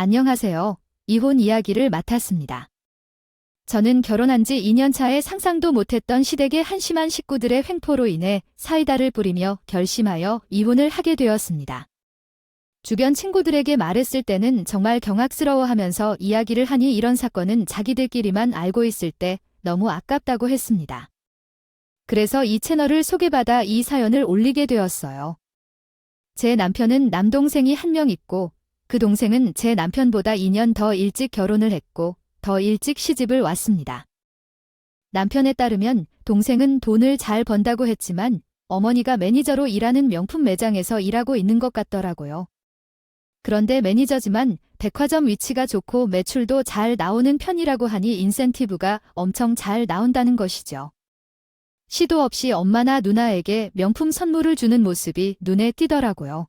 안녕하세요. 이혼 이야기를 맡았습니다. 저는 결혼한 지 2년 차에 상상도 못했던 시댁의 한심한 식구들의 횡포로 인해 사이다를 뿌리며 결심하여 이혼을 하게 되었습니다. 주변 친구들에게 말했을 때는 정말 경악스러워하면서 이야기를 하니 이런 사건은 자기들끼리만 알고 있을 때 너무 아깝다고 했습니다. 그래서 이 채널을 소개받아 이 사연을 올리게 되었어요. 제 남편은 남동생이 한 명 있고 그 동생은 제 남편보다 2년 더 일찍 결혼을 했고 더 일찍 시집을 왔습니다. 남편에 따르면 동생은 돈을 잘 번다고 했지만 어머니가 매니저로 일하는 명품 매장에서 일하고 있는 것 같더라고요. 그런데 매니저지만 백화점 위치가 좋고 매출도 잘 나오는 편이라고 하니 인센티브가 엄청 잘 나온다는 것이죠. 시도 없이 엄마나 누나에게 명품 선물을 주는 모습이 눈에 띄더라고요.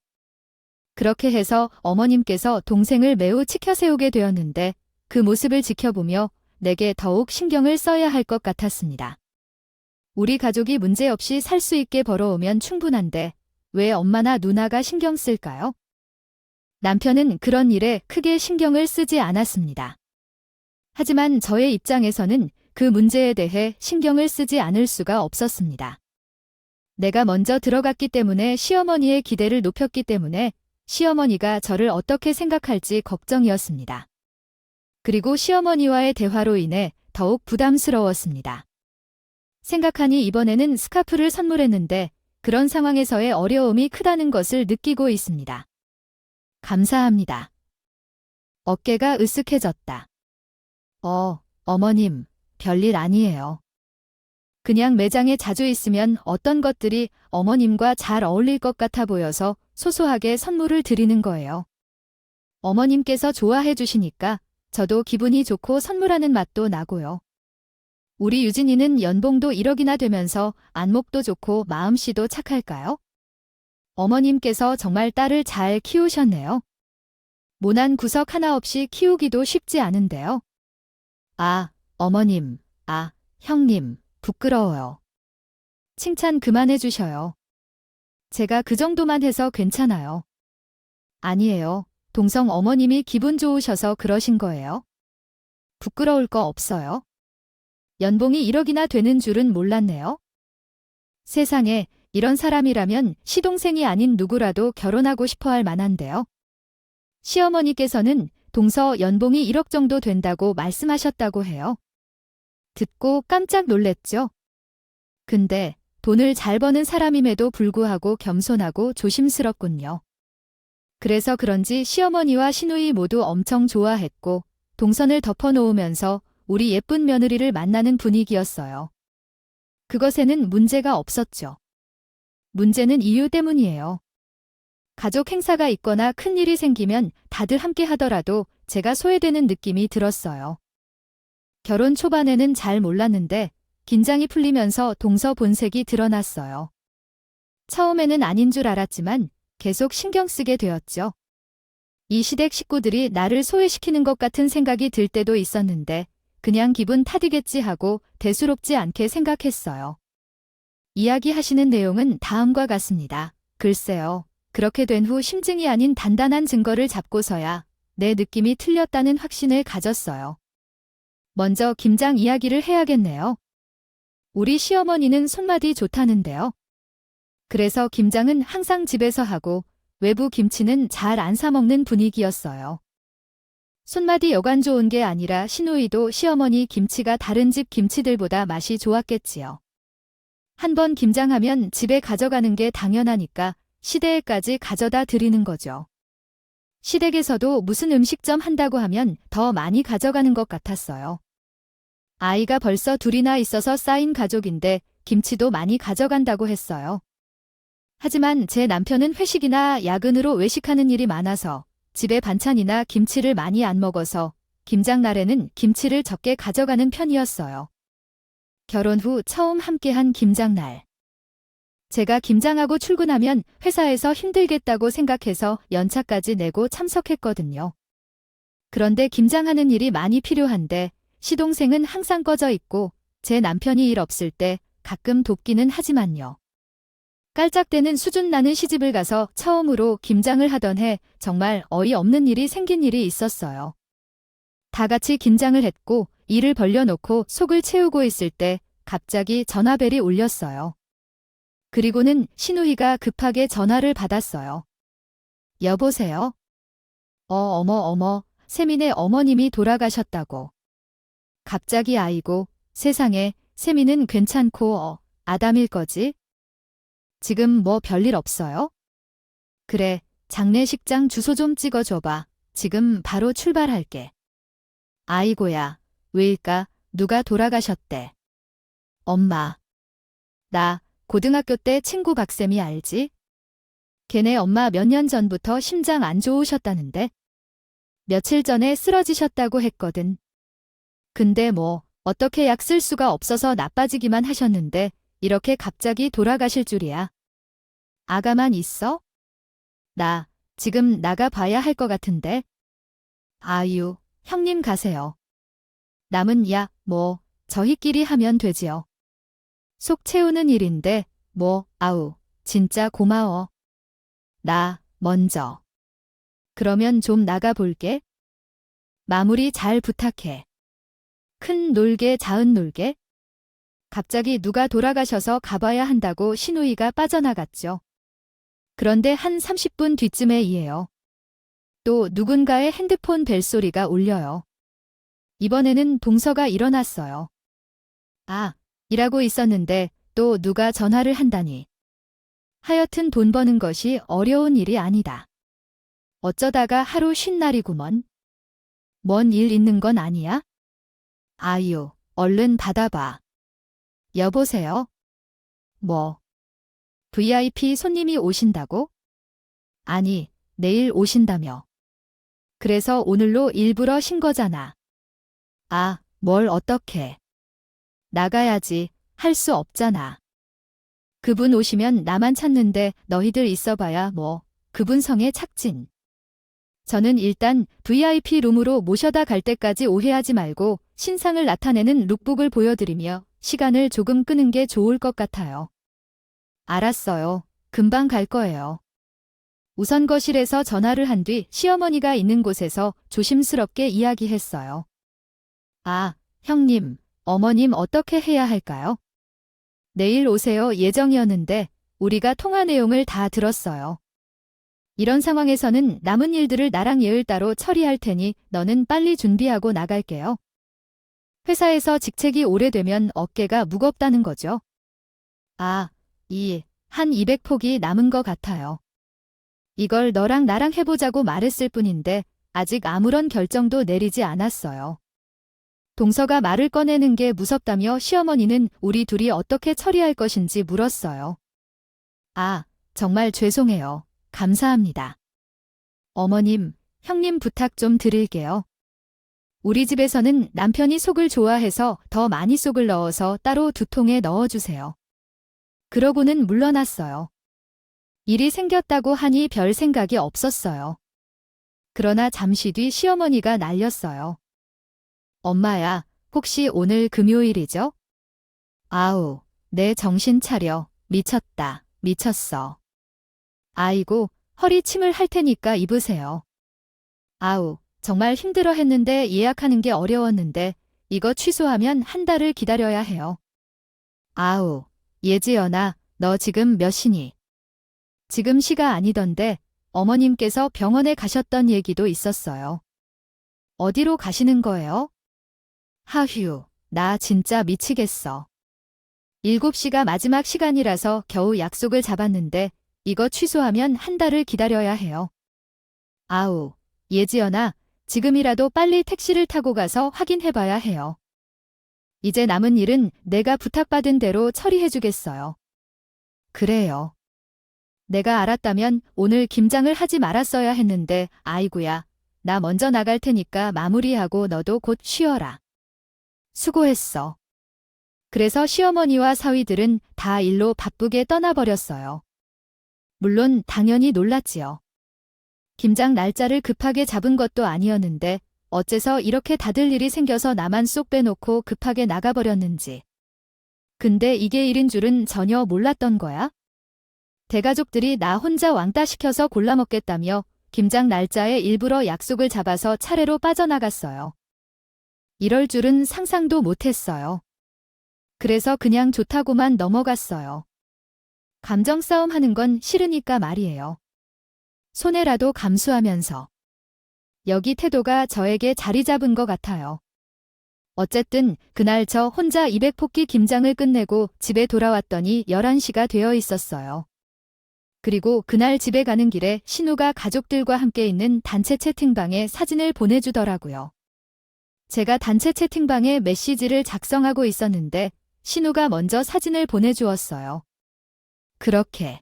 그렇게 해서 어머님께서 동생을 매우 치켜세우게 되었는데 그 모습을 지켜보며 내게 더욱 신경을 써야 할 것 같았습니다. 우리 가족이 문제없이 살 수 있게 벌어오면 충분한데 왜 엄마나 누나가 신경 쓸까요? 남편은 그런 일에 크게 신경을 쓰지 않았습니다. 하지만 저의 입장에서는 그 문제에 대해 신경을 쓰지 않을 수가 없었습니다. 내가 먼저 들어갔기 때문에 시어머니의 기대를 높였기 때문에 시어머니가 저를 어떻게 생각할지 걱정이었습니다. 그리고 시어머니와의 대화로 인해 더욱 부담스러웠습니다. 생각하니 이번에는 스카프를 선물했는데 그런 상황에서의 어려움이 크다는 것을 느끼고 있습니다. 감사합니다. 어깨가 으쓱해졌다. 어머님, 별일 아니에요. 그냥 매장에 자주 있으면 어떤 것들이 어머님과 잘 어울릴 것 같아 보여서 소소하게 선물을 드리는 거예요. 어머님께서 좋아해 주시니까 저도 기분이 좋고 선물하는 맛도 나고요. 우리 유진이는 연봉도 1억이나 되면서 안목도 좋고 마음씨도 착할까요? 어머님께서 정말 딸을 잘 키우셨네요. 모난 구석 하나 없이 키우기도 쉽지 않은데요. 어머님, 형님, 부끄러워요. 칭찬 그만해 주셔요. 제가 그 정도만 해서 괜찮아요. 아니에요. 동성 어머님이 기분 좋으셔서 그러신 거예요. 부끄러울 거 없어요. 연봉이 1억이나 되는 줄은 몰랐네요. 세상에 이런 사람이라면 시동생이 아닌 누구라도 결혼하고 싶어 할 만한데요. 시어머니께서는 동서 연봉이 1억 정도 된다고 말씀하셨다고 해요. 듣고 깜짝 놀랬죠. 근데 돈을 잘 버는 사람임에도 불구하고 겸손하고 조심스럽군요. 그래서 그런지 시어머니와 시누이 모두 엄청 좋아했고 동선을 덮어놓으면서 우리 예쁜 며느리를 만나는 분위기였어요. 그것에는 문제가 없었죠. 문제는 이유 때문이에요. 가족 행사가 있거나 큰일이 생기면 다들 함께 하더라도 제가 소외되는 느낌이 들었어요. 결혼 초반에는 잘 몰랐는데 긴장이 풀리면서 동서 본색이 드러났어요. 처음에는 아닌 줄 알았지만 계속 신경 쓰게 되었죠. 이 시댁 식구들이 나를 소외시키는 것 같은 생각이 들 때도 있었는데 그냥 기분 탓이겠지 하고 대수롭지 않게 생각했어요. 이야기하시는 내용은 다음과 같습니다. 글쎄요. 그렇게 된 후 심증이 아닌 단단한 증거를 잡고서야 내 느낌이 틀렸다는 확신을 가졌어요. 먼저 김장 이야기를 해야겠네요. 우리 시어머니는 손맛이 좋다는데요. 그래서 김장은 항상 집에서 하고 외부 김치는 잘 안 사 먹는 분위기였어요. 손맛이 여간 좋은 게 아니라 시누이도 시어머니 김치가 다른 집 김치들보다 맛이 좋았겠지요. 한번 김장하면 집에 가져가는 게 당연하니까 시댁에까지 가져다 드리는 거죠. 시댁에서도 무슨 음식점 한다고 하면 더 많이 가져가는 것 같았어요. 아이가 벌써 둘이나 있어서 쌓인 가족인데 김치도 많이 가져간다고 했어요. 하지만 제 남편은 회식이나 야근으로 외식하는 일이 많아서 집에 반찬이나 김치를 많이 안 먹어서 김장날에는 김치를 적게 가져가는 편이었어요. 결혼 후 처음 함께한 김장날. 제가 김장하고 출근하면 회사에서 힘들겠다고 생각해서 연차까지 내고 참석했거든요. 그런데 김장하는 일이 많이 필요한데 시동생은 항상 꺼져 있고 제 남편이 일 없을 때 가끔 돕기는 하지만요. 깔짝대는 수준 나는 시집을 가서 처음으로 김장을 하던 해 정말 어이없는 일이 생긴 일이 있었어요. 다 같이 김장을 했고 이를 벌려놓고 속을 채우고 있을 때 갑자기 전화벨이 울렸어요. 그리고는 신우이가 급하게 전화를 받았어요. 여보세요? 어머, 세민의 어머님이 돌아가셨다고. 갑자기 아이고, 세상에, 세민은 괜찮고, 아담일 거지? 지금 뭐 별일 없어요? 그래, 장례식장 주소 좀 찍어줘봐. 지금 바로 출발할게. 아이고야, 왜일까? 누가 돌아가셨대? 엄마. 나 고등학교 때 친구 박쌤이 알지? 걔네 엄마 몇 년 전부터 심장 안 좋으셨다는데? 며칠 전에 쓰러지셨다고 했거든. 근데 뭐 어떻게 약 쓸 수가 없어서 나빠지기만 하셨는데 이렇게 갑자기 돌아가실 줄이야. 아가만 있어? 나 지금 나가 봐야 할 것 같은데. 아유, 형님 가세요. 남은 저희끼리 하면 되지요. 속 채우는 일인데 아우, 진짜 고마워. 나 먼저. 그러면 좀 나가 볼게. 마무리 잘 부탁해. 큰 놀게 작은 놀게. 갑자기 누가 돌아가셔서 가봐야 한다고 신우이가 빠져나갔죠. 그런데 한 30분 뒤쯤에이에요. 또 누군가의 핸드폰 벨소리가 울려요. 이번에는 동서가 일어났어요. 아, 일하고 있었는데 또 누가 전화를 한다니. 하여튼 돈 버는 것이 어려운 일이 아니다. 어쩌다가 하루 쉰 날이구먼. 뭔 일 있는 건 아니야? 아유, 얼른 받아봐. 여보세요? 뭐? VIP 손님이 오신다고? 아니, 내일 오신다며. 그래서 오늘로 일부러 쉰 거잖아. 아, 뭘 어떡해. 나가야지. 할 수 없잖아. 그분 오시면 나만 찾는데 너희들 있어봐야 그분 성에 착진. 저는 일단 VIP 룸으로 모셔다 갈 때까지 오해하지 말고 신상을 나타내는 룩북을 보여드리며 시간을 조금 끄는 게 좋을 것 같아요. 알았어요. 금방 갈 거예요. 우선 거실에서 전화를 한 뒤 시어머니가 있는 곳에서 조심스럽게 이야기했어요. 아, 형님, 어머님 어떻게 해야 할까요? 내일 오세요 예정이었는데 우리가 통화 내용을 다 들었어요. 이런 상황에서는 남은 일들을 나랑 예을 따로 처리할 테니 너는 빨리 준비하고 나갈게요. 회사에서 직책이 오래되면 어깨가 무겁다는 거죠. 아, 한 200폭이 남은 것 같아요. 이걸 너랑 나랑 해보자고 말했을 뿐인데 아직 아무런 결정도 내리지 않았어요. 동서가 말을 꺼내는 게 무섭다며 시어머니는 우리 둘이 어떻게 처리할 것인지 물었어요. 아, 정말 죄송해요. 감사합니다. 어머님, 형님 부탁 좀 드릴게요. 우리 집에서는 남편이 속을 좋아해서 더 많이 속을 넣어서 따로 2통에 넣어주세요. 그러고는 물러났어요. 일이 생겼다고 하니 별 생각이 없었어요. 그러나 잠시 뒤 시어머니가 날렸어요. 엄마야, 혹시 오늘 금요일이죠? 아우, 내 정신 차려. 미쳤다. 미쳤어. 아이고, 허리 침을 할 테니까 입으세요. 아우, 정말 힘들어 했는데 예약하는 게 어려웠는데 이거 취소하면 한 달을 기다려야 해요. 아우, 예지연아, 너 지금 몇 시니? 지금 시가 아니던데 어머님께서 병원에 가셨던 얘기도 있었어요. 어디로 가시는 거예요? 하휴, 나 진짜 미치겠어. 7시가 마지막 시간이라서 겨우 약속을 잡았는데 이거 취소하면 한 달을 기다려야 해요. 아우, 예지연아, 지금이라도 빨리 택시를 타고 가서 확인해봐야 해요. 이제 남은 일은 내가 부탁받은 대로 처리해주겠어요. 그래요. 내가 알았다면 오늘 김장을 하지 말았어야 했는데 아이고야, 나 먼저 나갈 테니까 마무리하고 너도 곧 쉬어라. 수고했어. 그래서 시어머니와 사위들은 다 일로 바쁘게 떠나버렸어요. 물론 당연히 놀랐지요. 김장 날짜를 급하게 잡은 것도 아니었는데 어째서 이렇게 다들 일이 생겨서 나만 쏙 빼놓고 급하게 나가버렸는지. 근데 이게 일인 줄은 전혀 몰랐던 거야? 대가족들이 나 혼자 왕따 시켜서 골라 먹겠다며 김장 날짜에 일부러 약속을 잡아서 차례로 빠져나갔어요. 이럴 줄은 상상도 못했어요. 그래서 그냥 좋다고만 넘어갔어요. 감정 싸움 하는 건 싫으니까 말이에요. 손해라도 감수하면서. 여기 태도가 저에게 자리 잡은 것 같아요. 어쨌든 그날 저 혼자 200포기 김장을 끝내고 집에 돌아왔더니 11시가 되어 있었어요. 그리고 그날 집에 가는 길에 신우가 가족들과 함께 있는 단체 채팅방에 사진을 보내주더라고요. 제가 단체 채팅방에 메시지를 작성하고 있었는데 신우가 먼저 사진을 보내주었어요. 그렇게.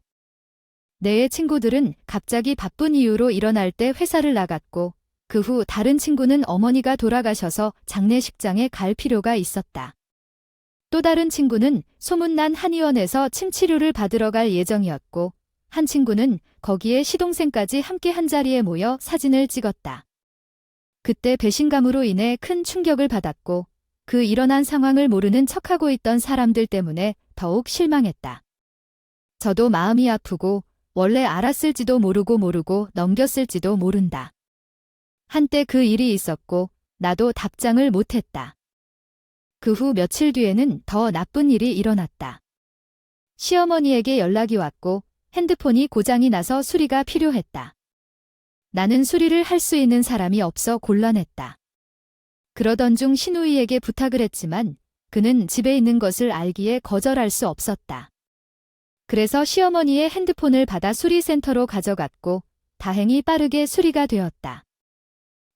내 친구들은 갑자기 바쁜 이유로 일어날 때 회사를 나갔고 그 후 다른 친구는 어머니가 돌아가셔서 장례식장에 갈 필요가 있었다. 또 다른 친구는 소문난 한의원에서 침 치료를 받으러 갈 예정이었고 한 친구는 거기에 시동생까지 함께 한자리에 모여 사진을 찍었다. 그때 배신감으로 인해 큰 충격을 받았고 그 일어난 상황을 모르는 척하고 있던 사람들 때문에 더욱 실망했다. 저도 마음이 아프고 원래 알았을지도 모르고 넘겼을지도 모른다. 한때 그 일이 있었고 나도 답장을 못했다. 그 후 며칠 뒤에는 더 나쁜 일이 일어났다. 시어머니에게 연락이 왔고 핸드폰이 고장이 나서 수리가 필요했다. 나는 수리를 할 수 있는 사람이 없어 곤란했다. 그러던 중 신우이에게 부탁을 했지만 그는 집에 있는 것을 알기에 거절할 수 없었다. 그래서 시어머니의 핸드폰을 받아 수리센터로 가져갔고 다행히 빠르게 수리가 되었다.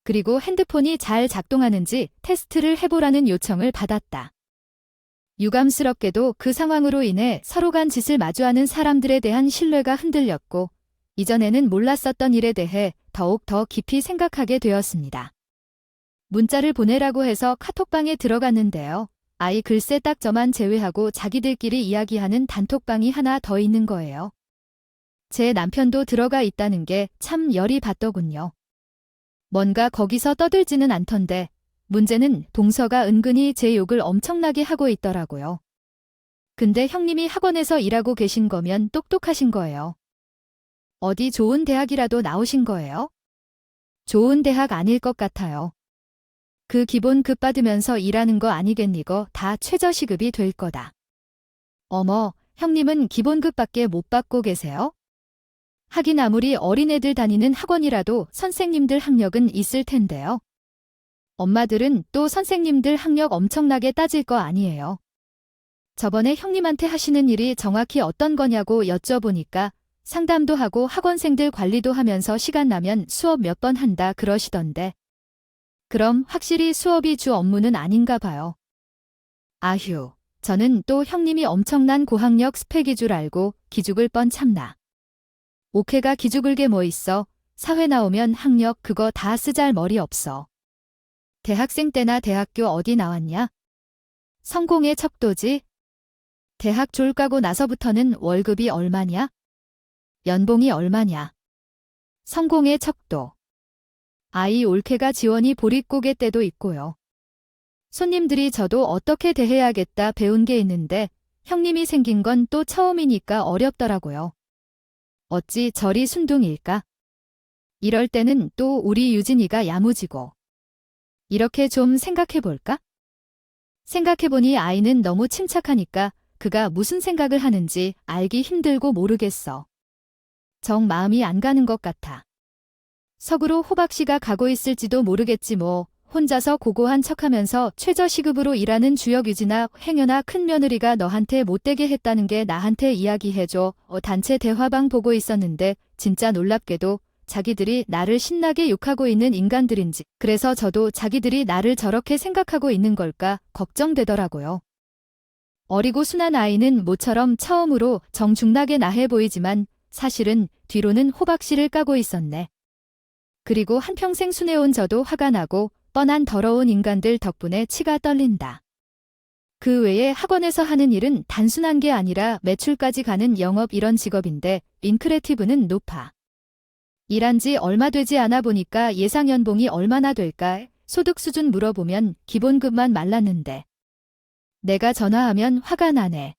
그리고 핸드폰이 잘 작동하는지 테스트를 해보라는 요청을 받았다. 유감스럽게도 그 상황으로 인해 서로 간 짓을 마주하는 사람들에 대한 신뢰가 흔들렸고 이전에는 몰랐었던 일에 대해 더욱 더 깊이 생각하게 되었습니다. 문자를 보내라고 해서 카톡방에 들어갔는데요. 아이 글쎄 딱 저만 제외하고 자기들끼리 이야기하는 단톡방이 하나 더 있는 거예요. 제 남편도 들어가 있다는 게 참 열이 받더군요. 뭔가 거기서 떠들지는 않던데 문제는 동서가 은근히 제 욕을 엄청나게 하고 있더라고요. 근데 형님이 학원에서 일하고 계신 거면 똑똑하신 거예요. 어디 좋은 대학이라도 나오신 거예요? 좋은 대학 아닐 것 같아요. 그 기본급 받으면서 일하는 거 아니겠니거 다 최저시급이 될 거다. 어머, 형님은 기본급밖에 못 받고 계세요? 하긴 아무리 어린애들 다니는 학원이라도 선생님들 학력은 있을 텐데요. 엄마들은 또 선생님들 학력 엄청나게 따질 거 아니에요. 저번에 형님한테 하시는 일이 정확히 어떤 거냐고 여쭤보니까 상담도 하고 학원생들 관리도 하면서 시간 나면 수업 몇 번 한다 그러시던데. 그럼 확실히 수업이 주 업무는 아닌가 봐요. 아휴, 저는 또 형님이 엄청난 고학력 스펙이 줄 알고 기죽을 뻔 참나. 옥회가 기죽을 게 뭐 있어. 사회 나오면 학력 그거 다 쓰잘 머리 없어. 대학생 때나 대학교 어디 나왔냐? 성공의 척도지? 대학 졸업하고 나서부터는 월급이 얼마냐? 연봉이 얼마냐? 성공의 척도. 아이 올케가 지원이 보릿고개 때도 있고요. 손님들이 저도 어떻게 대해야겠다 배운 게 있는데 형님이 생긴 건 또 처음이니까 어렵더라고요. 어찌 저리 순둥일까? 이럴 때는 또 우리 유진이가 야무지고. 이렇게 좀 생각해볼까? 생각해보니 아이는 너무 침착하니까 그가 무슨 생각을 하는지 알기 힘들고 모르겠어. 정 마음이 안 가는 것 같아. 석으로 호박씨가 가고 있을지도 모르겠지 뭐. 혼자서 고고한 척하면서 최저시급으로 일하는 주역유지나 행여나 큰며느리가 너한테 못되게 했다는 게 나한테 이야기해줘. 단체 대화방 보고 있었는데 진짜 놀랍게도 자기들이 나를 신나게 욕하고 있는 인간들인지 그래서 저도 자기들이 나를 저렇게 생각하고 있는 걸까 걱정되더라고요. 어리고 순한 아이는 모처럼 처음으로 정중나게 나해 보이지만 사실은 뒤로는 호박씨를 까고 있었네. 그리고 한평생 순해온 저도 화가 나고 뻔한 더러운 인간들 덕분에 치가 떨린다. 그 외에 학원에서 하는 일은 단순한 게 아니라 매출까지 가는 영업 이런 직업인데 인크레티브는 높아. 일한 지 얼마 되지 않아 보니까 예상 연봉이 얼마나 될까? 소득 수준 물어보면 기본급만 말랐는데. 내가 전화하면 화가 나네.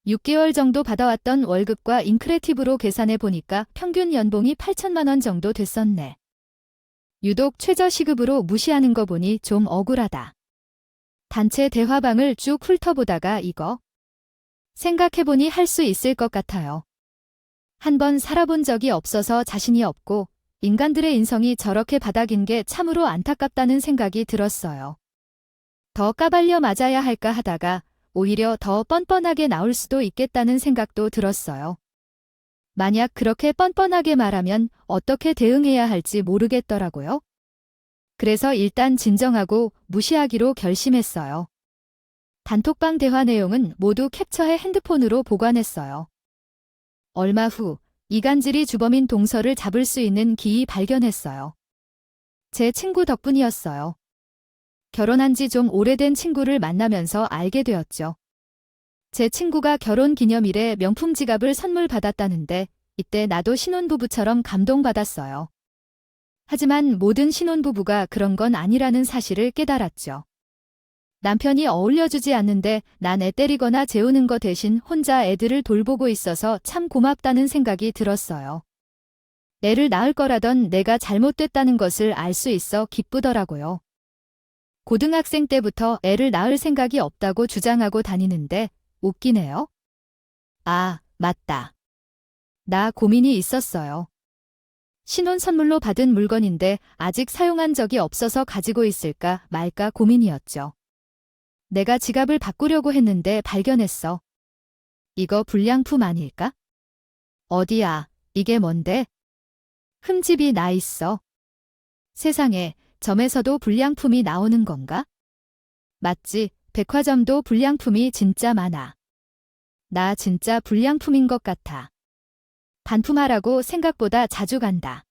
6개월 정도 받아왔던 월급과 인크레티브로 계산해 보니까 평균 연봉이 8천만 원 정도 됐었네. 유독 최저시급으로 무시하는 거 보니 좀 억울하다. 단체 대화방을 쭉 훑어보다가 이거 생각해보니 할 수 있을 것 같아요. 한번 살아본 적이 없어서 자신이 없고 인간들의 인성이 저렇게 바닥인 게 참으로 안타깝다는 생각이 들었어요. 더 까발려 맞아야 할까 하다가 오히려 더 뻔뻔하게 나올 수도 있겠다는 생각도 들었어요. 만약 그렇게 뻔뻔하게 말하면 어떻게 대응해야 할지 모르겠더라고요. 그래서 일단 진정하고 무시하기로 결심했어요. 단톡방 대화 내용은 모두 캡처해 핸드폰으로 보관했어요. 얼마 후 이간질이 주범인 동서를 잡을 수 있는 기이 발견했어요. 제 친구 덕분이었어요. 결혼한 지 좀 오래된 친구를 만나면서 알게 되었죠. 제 친구가 결혼 기념일에 명품 지갑을 선물 받았다는데 이때 나도 신혼부부처럼 감동받았어요. 하지만 모든 신혼부부가 그런 건 아니라는 사실을 깨달았죠. 남편이 어울려주지 않는데 난 애 때리거나 재우는 거 대신 혼자 애들을 돌보고 있어서 참 고맙다는 생각이 들었어요. 애를 낳을 거라던 내가 잘못됐다는 것을 알 수 있어 기쁘더라고요. 고등학생 때부터 애를 낳을 생각이 없다고 주장하고 다니는데 웃기네요. 아, 맞다. 나 고민이 있었어요. 신혼 선물로 받은 물건인데 아직 사용한 적이 없어서 가지고 있을까 말까 고민이었죠. 내가 지갑을 바꾸려고 했는데 발견했어. 이거 불량품 아닐까? 어디야, 이게 뭔데? 흠집이 나 있어. 세상에, 점에서도 불량품이 나오는 건가? 맞지, 백화점도 불량품이 진짜 많아. 나 진짜 불량품인 것 같아. 반품하라고 생각보다 자주 간다.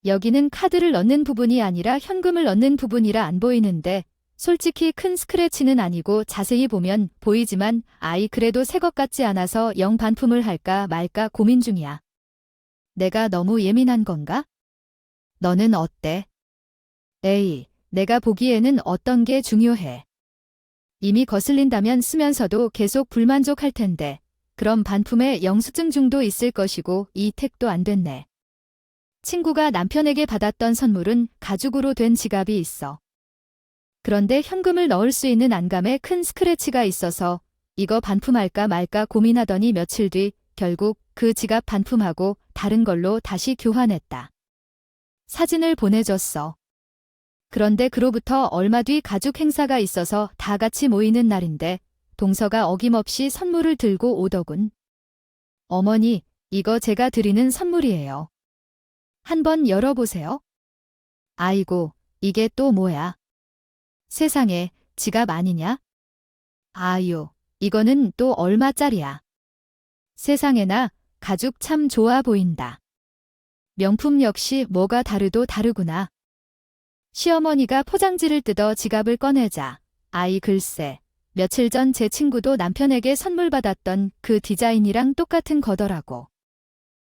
여기는 카드를 넣는 부분이 아니라 현금을 넣는 부분이라 안 보이는데 솔직히 큰 스크래치는 아니고 자세히 보면 보이지만 그래도 새 것 같지 않아서 영 반품을 할까 말까 고민 중이야. 내가 너무 예민한 건가? 너는 어때? 에이, 내가 보기에는 어떤 게 중요해. 이미 거슬린다면 쓰면서도 계속 불만족할 텐데 그럼 반품에 영수증 중도 있을 것이고 이 택도 안 됐네. 친구가 남편에게 받았던 선물은 가죽으로 된 지갑이 있어. 그런데 현금을 넣을 수 있는 안감에 큰 스크래치가 있어서 이거 반품할까 말까 고민하더니 며칠 뒤 결국 그 지갑 반품하고 다른 걸로 다시 교환했다. 사진을 보내줬어. 그런데 그로부터 얼마 뒤 가족 행사가 있어서 다 같이 모이는 날인데 동서가 어김없이 선물을 들고 오더군. 어머니, 이거 제가 드리는 선물이에요. 한번 열어보세요. 아이고, 이게 또 뭐야? 세상에, 지갑 아니냐? 아유, 이거는 또 얼마짜리야? 세상에나, 가죽 참 좋아 보인다. 명품 역시 뭐가 다르도 다르구나. 시어머니가 포장지를 뜯어 지갑을 꺼내자. 글쎄, 며칠 전 제 친구도 남편에게 선물 받았던 그 디자인이랑 똑같은 거더라고.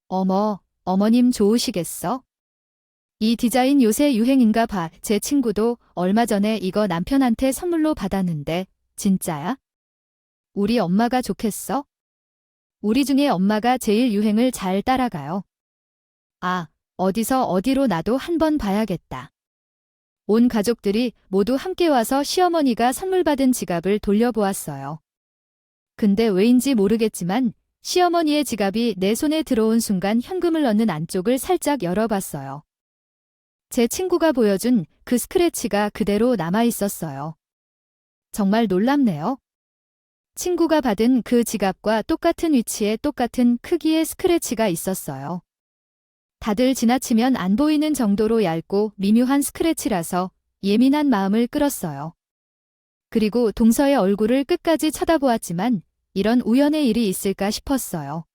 어머, 어머님 좋으시겠어? 이 디자인 요새 유행인가 봐. 제 친구도 얼마 전에 이거 남편한테 선물로 받았는데 진짜야? 우리 엄마가 좋겠어? 우리 중에 엄마가 제일 유행을 잘 따라가요. 어디서 어디로 나도 한번 봐야겠다. 온 가족들이 모두 함께 와서 시어머니가 선물 받은 지갑을 돌려보았어요. 근데 왜인지 모르겠지만 시어머니의 지갑이 내 손에 들어온 순간 현금을 넣는 안쪽을 살짝 열어봤어요. 제 친구가 보여준 그 스크래치가 그대로 남아있었어요. 정말 놀랍네요. 친구가 받은 그 지갑과 똑같은 위치에 똑같은 크기의 스크래치가 있었어요. 다들 지나치면 안 보이는 정도로 얇고 미묘한 스크래치라서 예민한 마음을 끌었어요. 그리고 동서의 얼굴을 끝까지 쳐다보았지만 이런 우연의 일이 있을까 싶었어요.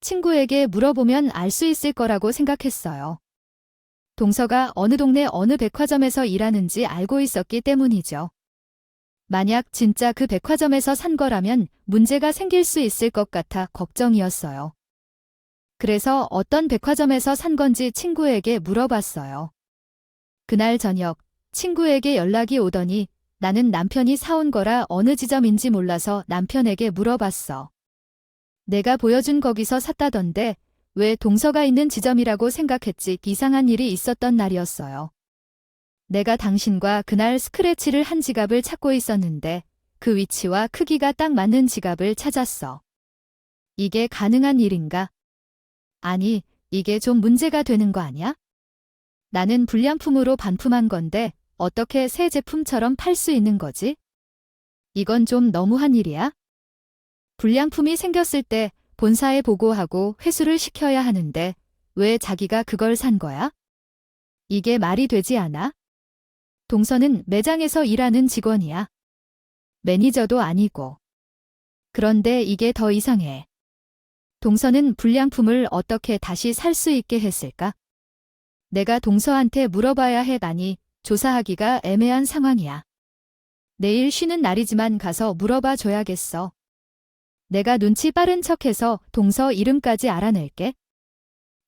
친구에게 물어보면 알 수 있을 거라고 생각했어요. 동서가 어느 동네 어느 백화점에서 일하는지 알고 있었기 때문이죠. 만약 진짜 그 백화점에서 산 거라면 문제가 생길 수 있을 것 같아 걱정이었어요. 그래서 어떤 백화점에서 산 건지 친구에게 물어봤어요. 그날 저녁 친구에게 연락이 오더니 나는 남편이 사온 거라 어느 지점인지 몰라서 남편에게 물어봤어. 내가 보여준 거기서 샀다던데 왜 동서가 있는 지점이라고 생각했지? 이상한 일이 있었던 날이었어요. 내가 당신과 그날 스크래치를 한 지갑을 찾고 있었는데 그 위치와 크기가 딱 맞는 지갑을 찾았어. 이게 가능한 일인가? 아니, 이게 좀 문제가 되는 거 아니야? 나는 불량품으로 반품한 건데 어떻게 새 제품처럼 팔 수 있는 거지? 이건 좀 너무한 일이야? 불량품이 생겼을 때 본사에 보고하고 회수를 시켜야 하는데 왜 자기가 그걸 산 거야? 이게 말이 되지 않아? 동서는 매장에서 일하는 직원이야. 매니저도 아니고. 그런데 이게 더 이상해. 동서는 불량품을 어떻게 다시 살 수 있게 했을까? 내가 동서한테 물어봐야 해. 아니, 조사하기가 애매한 상황이야. 내일 쉬는 날이지만 가서 물어봐 줘야겠어. 내가 눈치 빠른 척해서 동서 이름까지 알아낼게.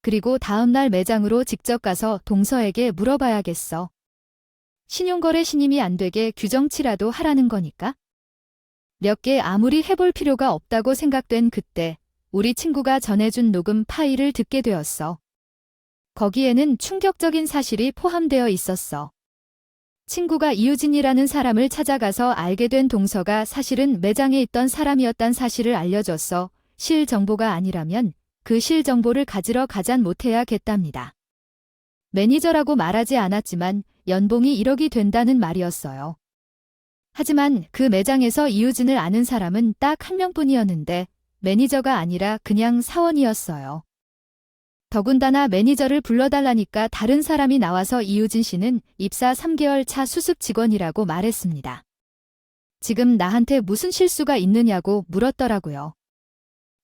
그리고 다음날 매장으로 직접 가서 동서에게 물어봐야겠어. 신용거래 신임이 안 되게 규정치라도 하라는 거니까. 몇 개 아무리 해볼 필요가 없다고 생각된 그때 우리 친구가 전해준 녹음 파일을 듣게 되었어. 거기에는 충격적인 사실이 포함되어 있었어. 친구가 이유진이라는 사람을 찾아가서 알게 된 동서가 사실은 매장에 있던 사람이었단 사실을 알려줬어. 실 정보가 아니라면 그 실 정보를 가지러 가잔 못해야겠답니다. 매니저라고 말하지 않았지만 연봉이 1억이 된다는 말이었어요. 하지만 그 매장에서 이유진을 아는 사람은 딱 한 명뿐이었는데 매니저가 아니라 그냥 사원이었어요. 더군다나 매니저를 불러달라니까 다른 사람이 나와서 이유진 씨는 입사 3개월 차 수습 직원이라고 말했습니다. 지금 나한테 무슨 실수가 있느냐고 물었더라고요.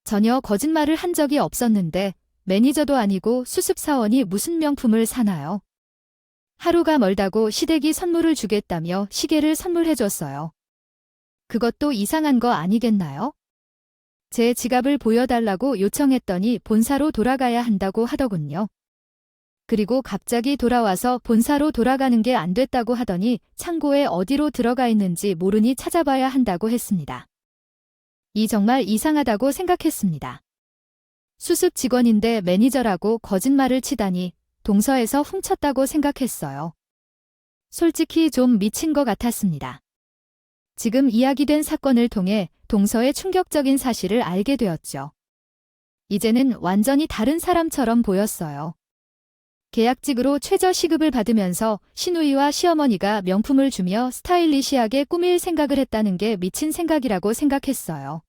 전혀 거짓말을 한 적이 없었는데 매니저도 아니고 수습 사원이 무슨 명품을 사나요? 하루가 멀다고 시댁이 선물을 주겠다며 시계를 선물해줬어요. 그것도 이상한 거 아니겠나요? 제 지갑을 보여달라고 요청했더니 본사로 돌아가야 한다고 하더군요. 그리고 갑자기 돌아와서 본사로 돌아가는 게 안 됐다고 하더니 창고에 어디로 들어가 있는지 모르니 찾아봐야 한다고 했습니다. 이 정말 이상하다고 생각했습니다. 수습 직원인데 매니저라고 거짓말을 치다니 동서에서 훔쳤다고 생각했어요. 솔직히 좀 미친 것 같았습니다. 지금 이야기된 사건을 통해 동서의 충격적인 사실을 알게 되었죠. 이제는 완전히 다른 사람처럼 보였어요. 계약직으로 최저 시급을 받으면서 시누이와 시어머니가 명품을 주며 스타일리시하게 꾸밀 생각을 했다는 게 미친 생각이라고 생각했어요.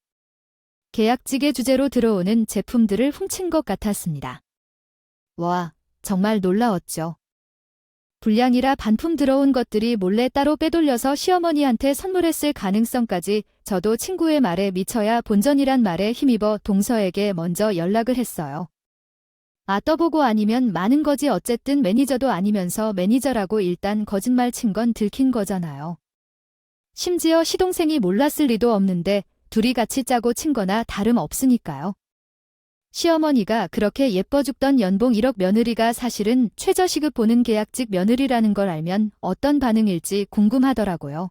계약직의 주제로 들어오는 제품들을 훔친 것 같았습니다. 와, 정말 놀라웠죠. 불량이라 반품 들어온 것들이 몰래 따로 빼돌려서 시어머니한테 선물했을 가능성까지 저도 친구의 말에 미쳐야 본전이란 말에 힘입어 동서에게 먼저 연락을 했어요. 떠보고 아니면 많은 거지. 어쨌든 매니저도 아니면서 매니저라고 일단 거짓말 친 건 들킨 거잖아요. 심지어 시동생이 몰랐을 리도 없는데 둘이 같이 짜고 친 거나 다름없으니까요. 시어머니가 그렇게 예뻐 죽던 연봉 1억 며느리가 사실은 최저시급 보는 계약직 며느리라는 걸 알면 어떤 반응일지 궁금하더라고요.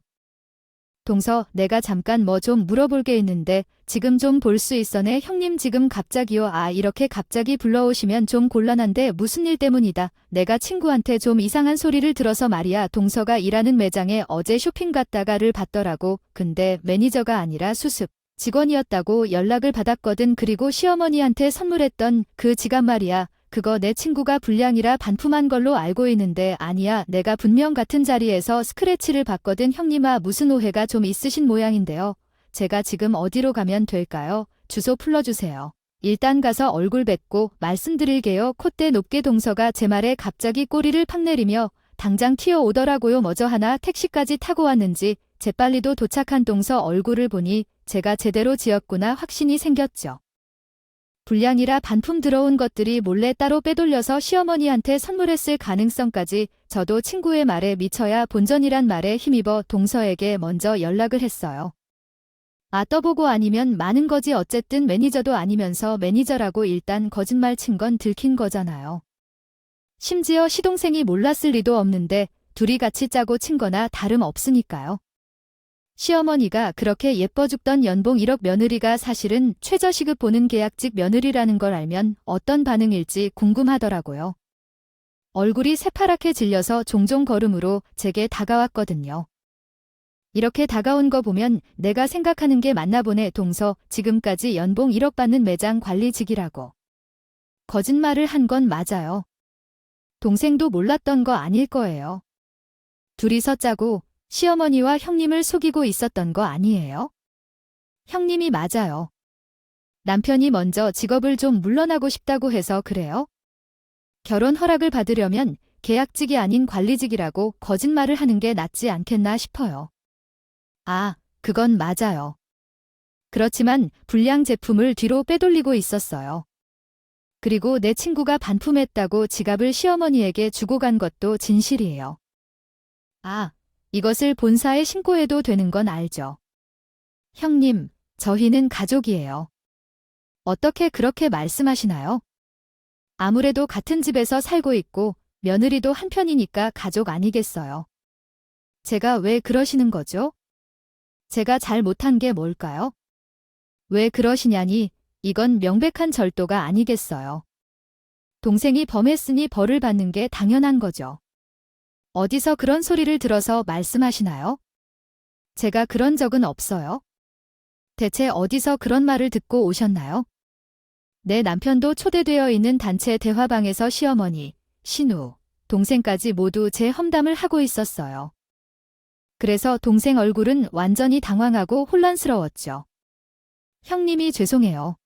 동서, 내가 잠깐 뭐 좀 물어볼 게 있는데 지금 좀 볼 수 있어네. 형님 지금 갑자기요? 이렇게 갑자기 불러오시면 좀 곤란한데 무슨 일 때문이다. 내가 친구한테 좀 이상한 소리를 들어서 말이야. 동서가 일하는 매장에 어제 쇼핑 갔다가를 봤더라고. 근데 매니저가 아니라 수습 직원이었다고 연락을 받았거든. 그리고 시어머니한테 선물했던 그 지갑 말이야. 그거 내 친구가 불량이라 반품한 걸로 알고 있는데 아니야. 내가 분명 같은 자리에서 스크래치를 봤거든. 형님아, 무슨 오해가 좀 있으신 모양인데요. 제가 지금 어디로 가면 될까요? 주소 풀러주세요. 일단 가서 얼굴 뵙고 말씀드릴게요. 콧대 높게 동서가 제 말에 갑자기 꼬리를 팍 내리며 당장 튀어오더라고요. 뭐저 하나 택시까지 타고 왔는지 재빨리도 도착한 동서 얼굴을 보니 제가 제대로 지었구나 확신이 생겼죠. 불량이라 반품 들어온 것들이 몰래 따로 빼돌려서 시어머니한테 선물했을 가능성까지 저도 친구의 말에 미쳐야 본전이란 말에 힘입어 동서에게 먼저 연락을 했어요. 떠보고 아니면 많은 거지. 어쨌든 매니저도 아니면서 매니저라고 일단 거짓말 친 건 들킨 거잖아요. 심지어 시동생이 몰랐을 리도 없는데 둘이 같이 짜고 친 거나 다름없으니까요. 시어머니가 그렇게 예뻐 죽던 연봉 1억 며느리가 사실은 최저시급 보는 계약직 며느리라는 걸 알면 어떤 반응일지 궁금하더라고요. 얼굴이 새파랗게 질려서 종종 걸음으로 제게 다가왔거든요. 이렇게 다가온 거 보면 내가 생각하는 게 맞나 보네. 동서, 지금까지 연봉 1억 받는 매장 관리직이라고. 거짓말을 한 건 맞아요. 동생도 몰랐던 거 아닐 거예요. 둘이서 짜고 시어머니와 형님을 속이고 있었던 거 아니에요? 형님이 맞아요. 남편이 먼저 직업을 좀 물러나고 싶다고 해서 그래요? 결혼 허락을 받으려면 계약직이 아닌 관리직이라고 거짓말을 하는 게 낫지 않겠나 싶어요. 아, 그건 맞아요. 그렇지만 불량 제품을 뒤로 빼돌리고 있었어요. 그리고 내 친구가 반품했다고 지갑을 시어머니에게 주고 간 것도 진실이에요. 아, 이것을 본사에 신고해도 되는 건 알죠. 형님, 저희는 가족이에요. 어떻게 그렇게 말씀하시나요? 아무래도 같은 집에서 살고 있고 며느리도 한편이니까 가족 아니겠어요. 제가 왜 그러시는 거죠? 제가 잘 못한 게 뭘까요? 왜 그러시냐니, 이건 명백한 절도가 아니겠어요. 동생이 범했으니 벌을 받는 게 당연한 거죠. 어디서 그런 소리를 들어서 말씀하시나요? 제가 그런 적은 없어요. 대체 어디서 그런 말을 듣고 오셨나요? 내 남편도 초대되어 있는 단체 대화방에서 시어머니, 신우, 동생까지 모두 제 험담을 하고 있었어요. 그래서 동생 얼굴은 완전히 당황하고 혼란스러웠죠. 형님이 죄송해요.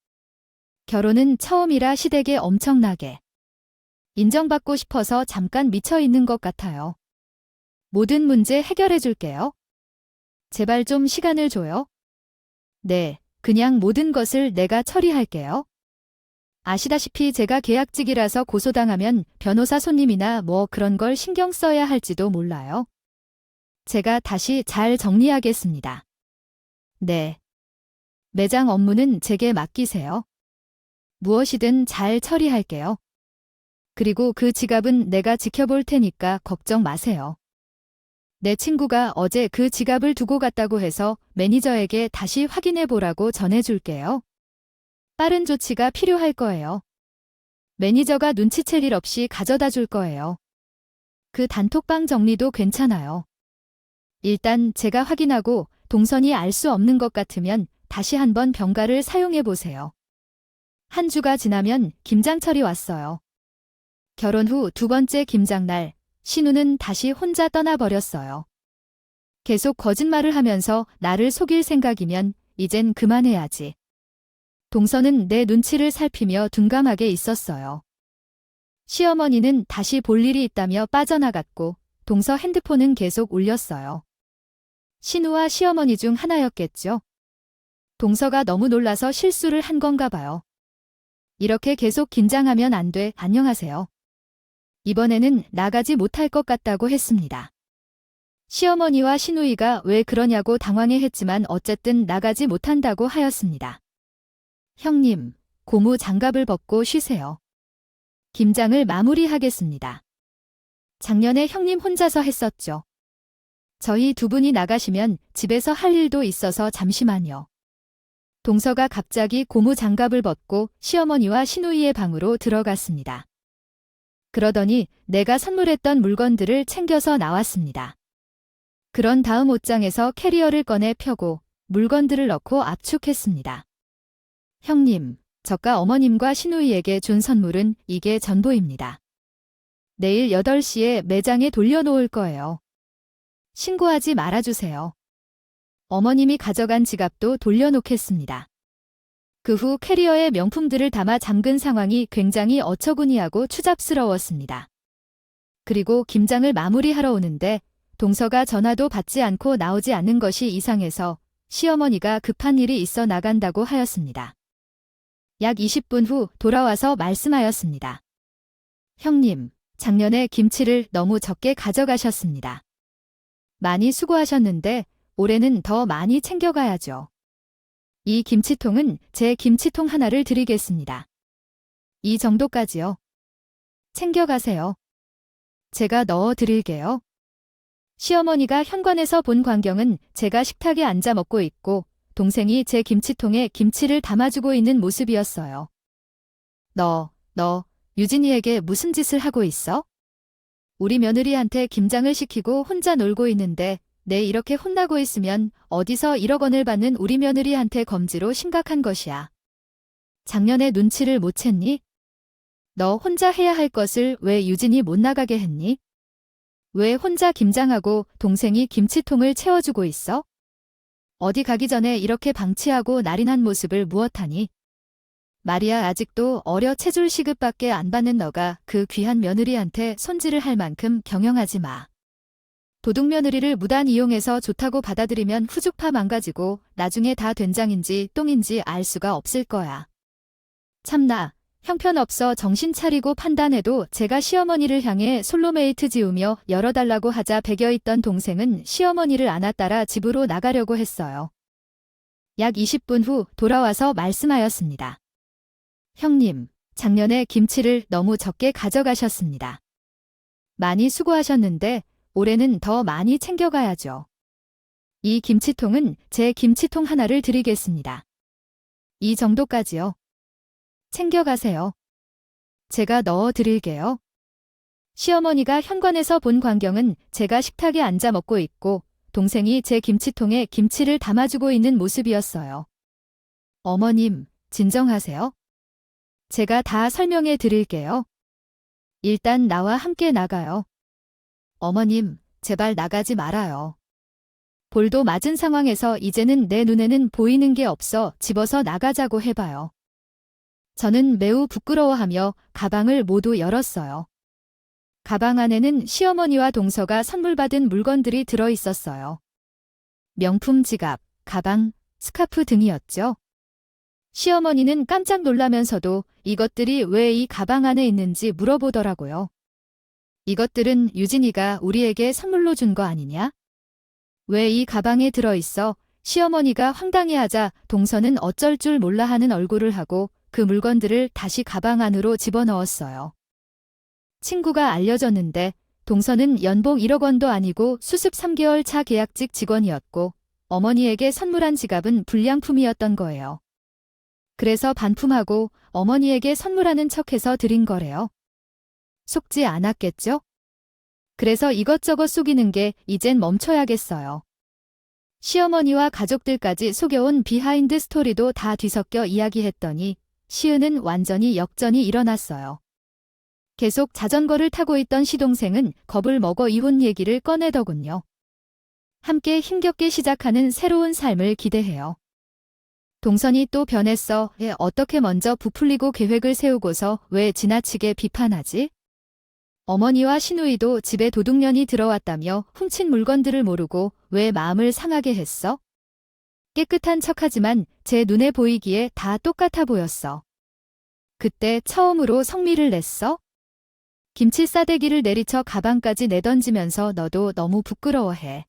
결혼은 처음이라 시댁에 엄청나게 인정받고 싶어서 잠깐 미쳐 있는 것 같아요. 모든 문제 해결해 줄게요. 제발 좀 시간을 줘요. 네, 그냥 모든 것을 내가 처리할게요. 아시다시피 제가 계약직이라서 고소당하면 변호사 손님이나 뭐 그런 걸 신경 써야 할지도 몰라요. 제가 다시 잘 정리하겠습니다. 네. 매장 업무는 제게 맡기세요. 무엇이든 잘 처리할게요. 그리고 그 지갑은 내가 지켜볼 테니까 걱정 마세요. 내 친구가 어제 그 지갑을 두고 갔다고 해서 매니저에게 다시 확인해 보라고 전해줄게요. 빠른 조치가 필요할 거예요. 매니저가 눈치챌 일 없이 가져다 줄 거예요. 그 단톡방 정리도 괜찮아요. 일단 제가 확인하고 동선이 알 수 없는 것 같으면 다시 한번 병가를 사용해 보세요. 한 주가 지나면 김장철이 왔어요. 결혼 후 두 번째 김장날, 신우는 다시 혼자 떠나버렸어요. 계속 거짓말을 하면서 나를 속일 생각이면 이젠 그만해야지. 동서는 내 눈치를 살피며 둔감하게 있었어요. 시어머니는 다시 볼 일이 있다며 빠져나갔고 동서 핸드폰은 계속 울렸어요. 신우와 시어머니 중 하나였겠죠. 동서가 너무 놀라서 실수를 한 건가 봐요. 이렇게 계속 긴장하면 안 돼. 안녕하세요. 이번에는 나가지 못할 것 같다고 했습니다. 시어머니와 시누이가 왜 그러냐고 당황해했지만 어쨌든 나가지 못한다고 하였습니다. 형님, 고무 장갑을 벗고 쉬세요. 김장을 마무리하겠습니다. 작년에 형님 혼자서 했었죠. 저희 두 분이 나가시면 집에서 할 일도 있어서 잠시만요. 동서가 갑자기 고무 장갑을 벗고 시어머니와 시누이의 방으로 들어갔습니다. 그러더니 내가 선물했던 물건들을 챙겨서 나왔습니다. 그런 다음 옷장에서 캐리어를 꺼내 펴고 물건들을 넣고 압축했습니다. 형님, 저가 어머님과 시누이에게 준 선물은 이게 전부입니다. 내일 8시에 매장에 돌려놓을 거예요. 신고하지 말아주세요. 어머님이 가져간 지갑도 돌려놓겠습니다. 그 후 캐리어에 명품들을 담아 잠근 상황이 굉장히 어처구니하고 추잡스러웠습니다. 그리고 김장을 마무리하러 오는데 동서가 전화도 받지 않고 나오지 않는 것이 이상해서 시어머니가 급한 일이 있어 나간다고 하였습니다. 약 20분 후 돌아와서 말씀하였습니다. 형님, 작년에 김치를 너무 적게 가져가셨습니다. 많이 수고하셨는데 올해는 더 많이 챙겨가야죠. 이 김치통은 제 김치통 하나를 드리겠습니다. 이 정도까지요. 챙겨가세요. 제가 넣어 드릴게요. 시어머니가 현관에서 본 광경은 제가 식탁에 앉아 먹고 있고 동생이 제 김치통에 김치를 담아주고 있는 모습이었어요. 너 유진이에게 무슨 짓을 하고 있어? 우리 며느리한테 김장을 시키고 혼자 놀고 있는데 내 이렇게 혼나고 있으면 어디서 1억 원을 받는 우리 며느리한테 검지로 심각한 것이야. 작년에 눈치를 못 챘니? 너 혼자 해야 할 것을 왜 유진이 못 나가게 했니? 왜 혼자 김장하고 동생이 김치통을 채워주고 있어? 어디 가기 전에 이렇게 방치하고 나린한 모습을 무엇하니? 말이야 아직도 어려 체줄 시급밖에 안 받는 너가 그 귀한 며느리한테 손질을 할 만큼 경영하지 마. 도둑며느리를 무단 이용해서 좋다고 받아들이면 후죽파 망가지고 나중에 다 된장인지 똥인지 알 수가 없을 거야. 참나, 형편없어 정신 차리고 판단해도 제가 시어머니를 향해 솔로메이트 지우며 열어달라고 하자 배겨있던 동생은 시어머니를 안아따라 집으로 나가려고 했어요. 약 20분 후 돌아와서 말씀하였습니다. 형님, 작년에 김치를 너무 적게 가져가셨습니다. 많이 수고하셨는데 올해는 더 많이 챙겨가야죠. 이 김치통은 제 김치통 하나를 드리겠습니다. 이 정도까지요. 챙겨가세요. 제가 넣어 드릴게요. 시어머니가 현관에서 본 광경은 제가 식탁에 앉아 먹고 있고 동생이 제 김치통에 김치를 담아주고 있는 모습이었어요. 어머님, 진정하세요. 제가 다 설명해 드릴게요. 일단 나와 함께 나가요. 어머님, 제발 나가지 말아요. 볼도 맞은 상황에서 이제는 내 눈에는 보이는 게 없어 집어서 나가자고 해봐요. 저는 매우 부끄러워하며 가방을 모두 열었어요. 가방 안에는 시어머니와 동서가 선물 받은 물건들이 들어 있었어요. 명품 지갑, 가방, 스카프 등이었죠. 시어머니는 깜짝 놀라면서도 이것들이 왜 이 가방 안에 있는지 물어보더라고요. 이것들은 유진이가 우리에게 선물로 준 거 아니냐? 왜 이 가방에 들어있어? 시어머니가 황당해하자 동서는 어쩔 줄 몰라 하는 얼굴을 하고 그 물건들을 다시 가방 안으로 집어넣었어요. 친구가 알려줬는데 동서는 연봉 1억 원도 아니고 수습 3개월 차 계약직 직원이었고 어머니에게 선물한 지갑은 불량품이었던 거예요. 그래서 반품하고 어머니에게 선물하는 척해서 드린 거래요. 속지 않았겠죠? 그래서 이것저것 속이는 게 이젠 멈춰야겠어요. 시어머니와 가족들까지 속여온 비하인드 스토리도 다 뒤섞여 이야기했더니 시은은 완전히 역전이 일어났어요. 계속 자전거를 타고 있던 시동생은 겁을 먹어 이혼 얘기를 꺼내더군요. 함께 힘겹게 시작하는 새로운 삶을 기대해요. 동선이 또 변했어. 어떻게 먼저 부풀리고 계획을 세우고서 왜 지나치게 비판하지? 어머니와 시누이도 집에 도둑년이 들어왔다며 훔친 물건들을 모르고 왜 마음을 상하게 했어? 깨끗한 척하지만 제 눈에 보이기에 다 똑같아 보였어. 그때 처음으로 성미를 냈어? 김치 싸대기를 내리쳐 가방까지 내던지면서 너도 너무 부끄러워해.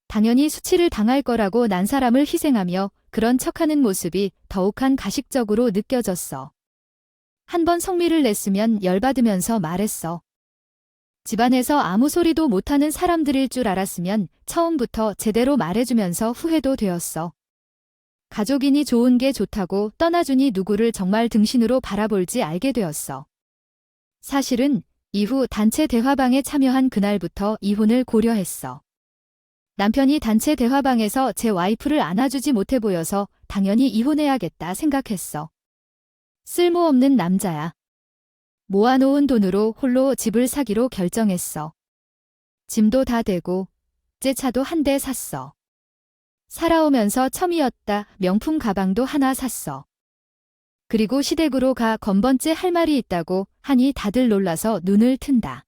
당연히 수치를 당할 거라고 난 사람을 희생하며 그런 척하는 모습이 더욱한 가식적으로 느껴졌어. 한 번 성미를 냈으면 열받으면서 말했어. 집안에서 아무 소리도 못하는 사람들일 줄 알았으면 처음부터 제대로 말해주면서 후회도 되었어. 가족이니 좋은 게 좋다고 떠나주니 누구를 정말 등신으로 바라볼지 알게 되었어. 사실은 이후 단체 대화방에 참여한 그날부터 이혼을 고려했어. 남편이 단체 대화방에서 제 와이프를 안아주지 못해 보여서 당연히 이혼해야겠다 생각했어. 쓸모없는 남자야. 모아놓은 돈으로 홀로 집을 사기로 결정했어. 짐도 다 되고 제 차도 한 대 샀어. 살아오면서 처음이었다. 명품 가방도 하나 샀어. 그리고 시댁으로 가 건번째 할 말이 있다고 하니 다들 놀라서 눈을 튼다.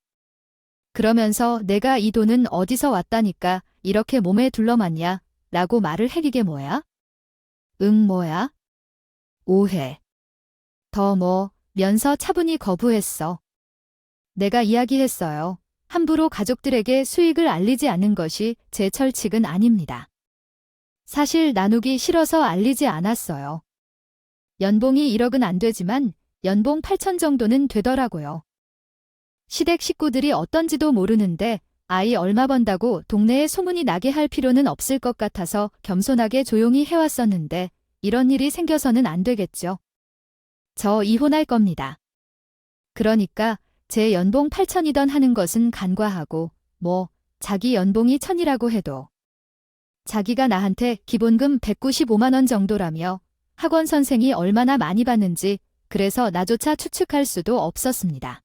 그러면서 내가 이 돈은 어디서 왔다니까 이렇게 몸에 둘러맞냐 라고 말을 해기게 뭐야? 뭐야? 오해. 더 면서 차분히 거부했어. 내가 이야기했어요. 함부로 가족들에게 수익을 알리지 않는 것이 제 철칙은 아닙니다. 사실 나누기 싫어서 알리지 않았어요. 연봉이 1억은 안 되지만 연봉 8천 정도는 되더라고요. 시댁 식구들이 어떤지도 모르는데 아이 얼마 번다고 동네에 소문이 나게 할 필요는 없을 것 같아서 겸손하게 조용히 해왔었는데 이런 일이 생겨서는 안 되겠죠. 저 이혼할 겁니다. 그러니까 제 연봉 8천이던 하는 것은 간과하고 자기 연봉이 1,000이라고 해도 자기가 나한테 기본금 195만 원 정도라며 학원 선생이 얼마나 많이 받는지 그래서 나조차 추측할 수도 없었습니다.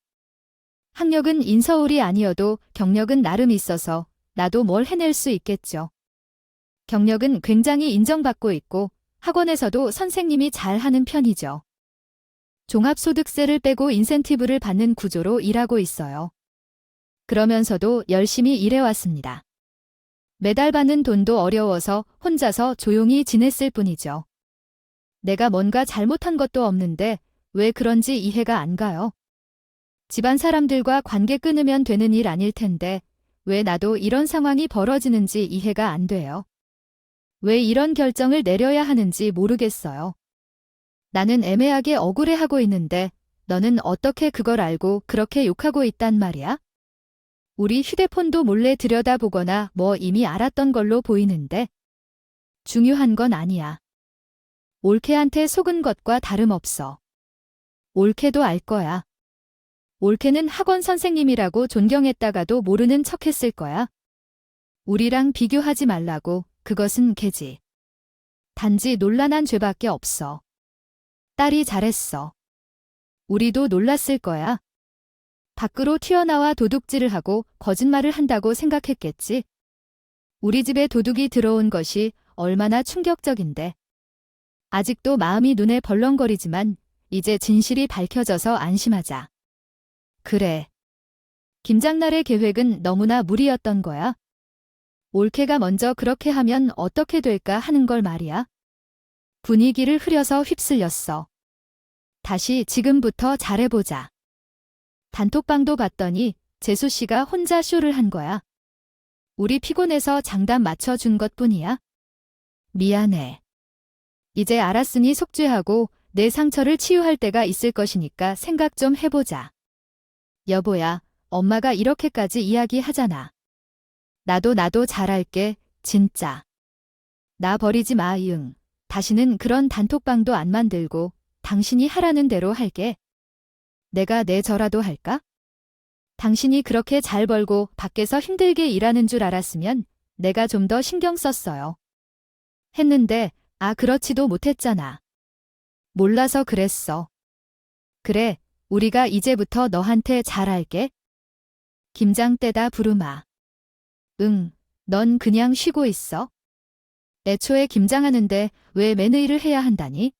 학력은 인서울이 아니어도 경력은 나름 있어서 나도 뭘 해낼 수 있겠죠. 경력은 굉장히 인정받고 있고 학원에서도 선생님이 잘하는 편이죠. 종합소득세를 빼고 인센티브를 받는 구조로 일하고 있어요. 그러면서도 열심히 일해왔습니다. 매달 받는 돈도 어려워서 혼자서 조용히 지냈을 뿐이죠. 내가 뭔가 잘못한 것도 없는데 왜 그런지 이해가 안 가요. 집안 사람들과 관계 끊으면 되는 일 아닐 텐데 왜 나도 이런 상황이 벌어지는지 이해가 안 돼요. 왜 이런 결정을 내려야 하는지 모르겠어요. 나는 애매하게 억울해하고 있는데 너는 어떻게 그걸 알고 그렇게 욕하고 있단 말이야? 우리 휴대폰도 몰래 들여다보거나 이미 알았던 걸로 보이는데 중요한 건 아니야. 올케한테 속은 것과 다름없어. 올케도 알 거야. 올케는 학원 선생님이라고 존경했다가도 모르는 척했을 거야. 우리랑 비교하지 말라고. 그것은 개지. 단지 논란한 죄밖에 없어. 딸이 잘했어. 우리도 놀랐을 거야. 밖으로 튀어나와 도둑질을 하고 거짓말을 한다고 생각했겠지. 우리 집에 도둑이 들어온 것이 얼마나 충격적인데. 아직도 마음이 눈에 벌렁거리지만 이제 진실이 밝혀져서 안심하자. 그래. 김장날의 계획은 너무나 무리였던 거야. 올케가 먼저 그렇게 하면 어떻게 될까 하는 걸 말이야. 분위기를 흐려서 휩쓸렸어. 다시 지금부터 잘해보자. 단톡방도 봤더니 재수 씨가 혼자 쇼를 한 거야. 우리 피곤해서 장단 맞춰준 것뿐이야. 미안해. 이제 알았으니 속죄하고 내 상처를 치유할 때가 있을 것이니까 생각 좀 해보자. 여보야, 엄마가 이렇게까지 이야기하잖아. 나도 잘할게, 진짜. 나 버리지 마, 이응. 다시는 그런 단톡방도 안 만들고 당신이 하라는 대로 할게. 내가 내 저라도 할까? 당신이 그렇게 잘 벌고 밖에서 힘들게 일하는 줄 알았으면 내가 좀 더 신경 썼어요. 했는데 그렇지도 못했잖아. 몰라서 그랬어. 그래, 우리가 이제부터 너한테 잘할게. 김장 떼다 부르마. 응, 넌 그냥 쉬고 있어. 애초에 김장하는데 왜 매너일을 해야 한다니?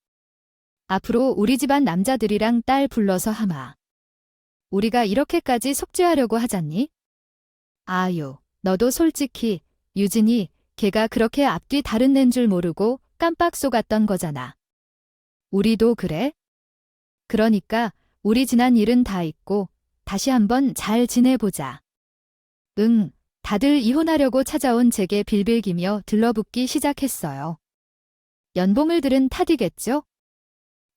앞으로 우리 집안 남자들이랑 딸 불러서 하마. 우리가 이렇게까지 속죄하려고 하잖니? 아유, 너도 솔직히 유진이 걔가 그렇게 앞뒤 다른 낸 줄 모르고 깜빡 속았던 거잖아. 우리도 그래? 그러니까 우리 지난 일은 다 잊고 다시 한번 잘 지내보자. 응, 다들 이혼하려고 찾아온 제게 빌빌기며 들러붙기 시작했어요. 연봉을 들은 탓이겠죠?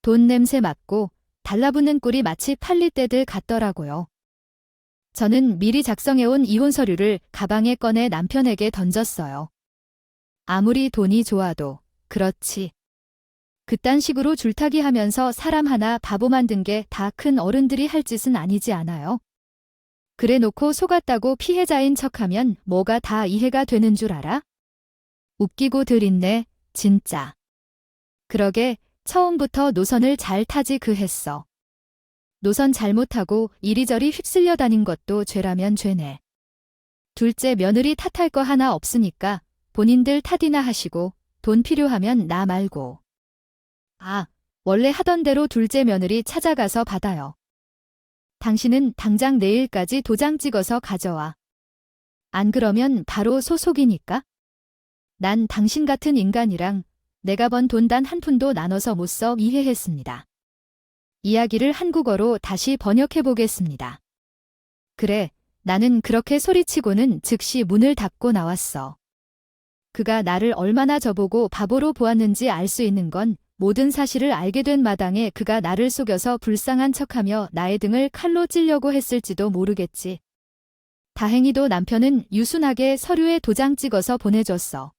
돈 냄새 맡고 달라붙는 꼴이 마치 팔릴 때들 같더라고요. 저는 미리 작성해온 이혼 서류를 가방에 꺼내 남편에게 던졌어요. 아무리 돈이 좋아도 그렇지. 그딴 식으로 줄타기 하면서 사람 하나 바보 만든 게 다 큰 어른들이 할 짓은 아니지 않아요? 그래 놓고 속았다고 피해자인 척하면 뭐가 다 이해가 되는 줄 알아? 웃기고 들있네, 진짜. 그러게 처음부터 노선을 잘 타지 그했어. 노선 잘못하고 이리저리 휩쓸려 다닌 것도 죄라면 죄네. 둘째 며느리 탓할 거 하나 없으니까 본인들 탓이나 하시고 돈 필요하면 나 말고. 원래 하던 대로 둘째 며느리 찾아가서 받아요. 당신은 당장 내일까지 도장 찍어서 가져와. 안 그러면 바로 소속이니까. 난 당신 같은 인간이랑 내가 번 돈 단 한 푼도 나눠서 못 써 이해했습니다. 이야기를 한국어로 다시 번역해 보겠습니다. 그래, 나는 그렇게 소리치고는 즉시 문을 닫고 나왔어. 그가 나를 얼마나 저보고 바보로 보았는지 알 수 있는 건 모든 사실을 알게 된 마당에 그가 나를 속여서 불쌍한 척하며 나의 등을 칼로 찌려고 했을지도 모르겠지. 다행히도 남편은 유순하게 서류에 도장 찍어서 보내줬어.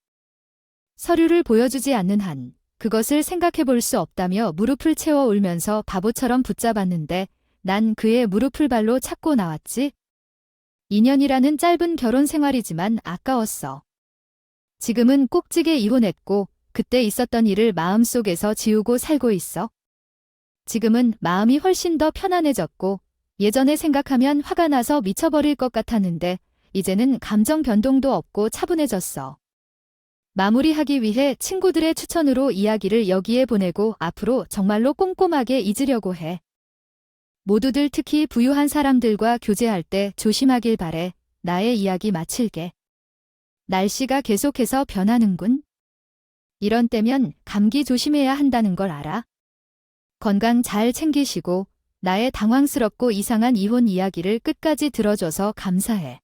서류를 보여주지 않는 한 그것을 생각해 볼 수 없다며 무릎을 채워 울면서 바보처럼 붙잡았는데 난 그의 무릎을 발로 찾고 나왔지. 2년이라는 짧은 결혼 생활이지만 아까웠어. 지금은 꼭지게 이혼했고 그때 있었던 일을 마음속에서 지우고 살고 있어. 지금은 마음이 훨씬 더 편안해졌고 예전에 생각하면 화가 나서 미쳐버릴 것 같았는데 이제는 감정 변동도 없고 차분해졌어. 마무리하기 위해 친구들의 추천으로 이야기를 여기에 보내고 앞으로 정말로 꼼꼼하게 잊으려고 해. 모두들 특히 부유한 사람들과 교제할 때 조심하길 바래. 나의 이야기 마칠게. 날씨가 계속해서 변하는군. 이런 때면 감기 조심해야 한다는 걸 알아. 건강 잘 챙기시고 나의 당황스럽고 이상한 이혼 이야기를 끝까지 들어줘서 감사해.